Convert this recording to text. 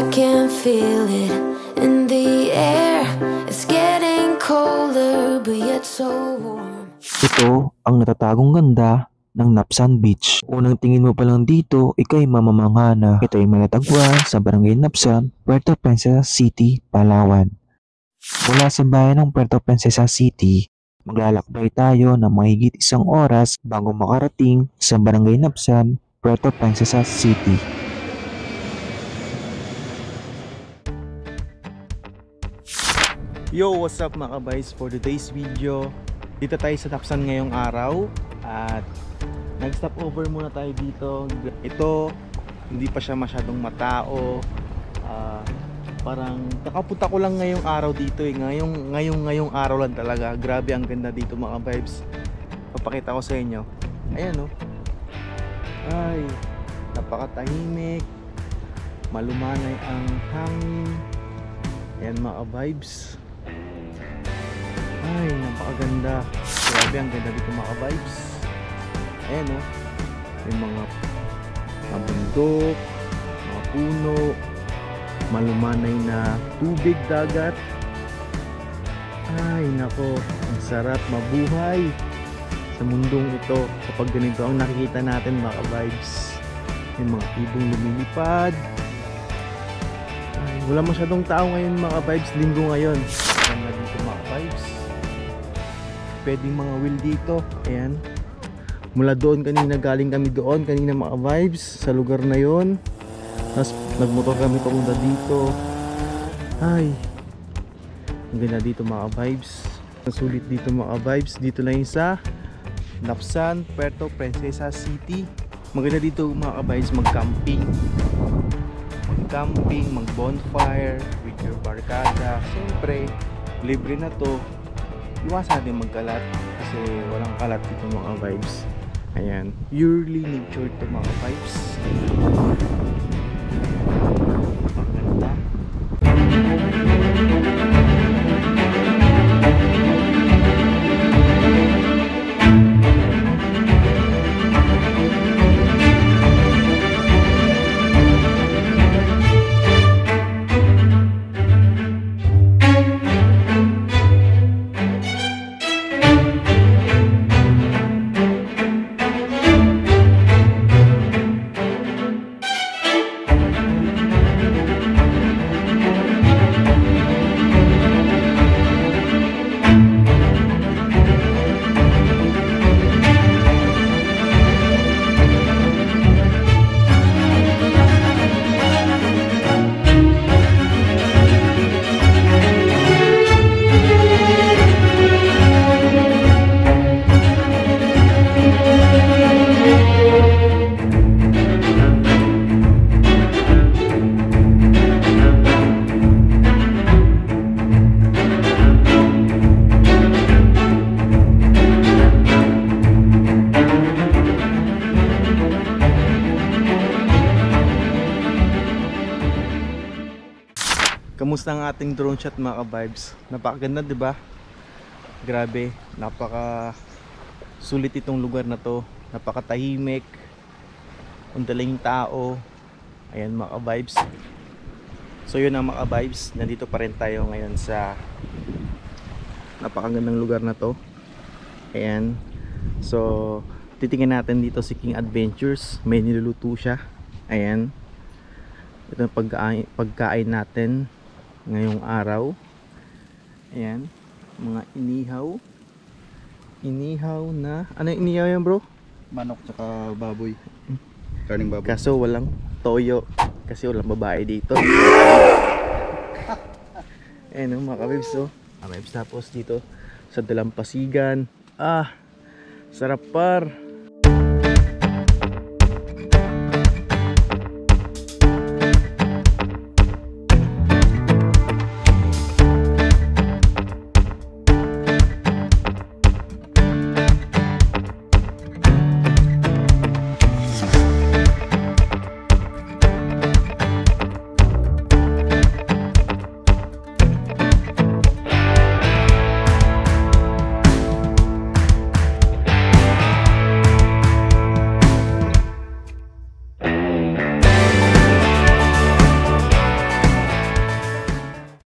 can feel it in the air. It's getting colder, but yet so warm. Ito ang natatagong ganda ng Napsan Beach. Unang tingin mo pa lang dito, ikay mamamangha na. Ito ay matatagpuan sa Barangay Napsan, Puerto Princesa City, Palawan. Mula sa bayan ng Puerto Princesa City, maglalakbay tayo ng mahigit 1 oras bago makarating sa Barangay Napsan, Puerto Princesa City. Yo, what's up mga kabays? For today's video, dito tayo sa Napsan ngayong araw at nag-stop over muna tayo dito. Ito, hindi pa siya masyadong matao. Parang nakapunta ko lang ngayong araw dito eh. Ngayong araw lang talaga. Grabe ang ganda dito mga vibes. Papakita ko sa inyo. Ayan oh. Ay, napakatahimik. Malumanay ang hangin. Ayan mga vibes. Ay, napakaganda. Grabe ang ganda dito mga vibes. Ayan oh. May mga bundok, mga puno, malumanay na tubig, dagat. Ay nako, ang sarap mabuhay sa mundong ito kapag ganito ang nakikita natin mga vibes. May mga ibong lumilipad. Ay, wala masyadong tao ngayon mga vibes. Linggo ngayon. Ganda dito mga vibes. Pwedeng mga wheel dito. Ayan. Mula doon kanina, galing kami doon kanina mga vibes sa lugar na yon. Tapos nagmotor kami papunta dito. Ay, ang ganda dito mga vibes. Ang sulit dito mga vibes. Dito na yung sa Napsan, Puerto Princesa City. Maganda dito mga vibes mag-camping. Mag-camping, mag-bonfire with your barkada. Siyempre, libre na to. Iwasan din magkalat kasi walang kalat dito mga vibes. Ayan, purely nature to mga vibes. Maganda. Kamusta ang ating drone shot mga ka-vibes? Napakaganda 'di ba? Grabe, napaka sulit itong lugar na to. Napakatahimik. Ang daling tao. Ayan mga ka-vibes. So yun ang mga ka-vibes. Nandito pa rin tayo ngayon sa napakagandang lugar na to. Ayan. So titingnan natin dito si King Adventures. May niluluto siya. Ayan. Ito ang pagkain natin ngayong araw. Ayan, mga inihaw na, ano yung inihaw yan bro? Manok tsaka baboy. Karning baboy. Kaso walang toyo kasi walang babae dito. Ayan o mga kabibs o. Tapos dito sa Dalampasigan. Sarap par.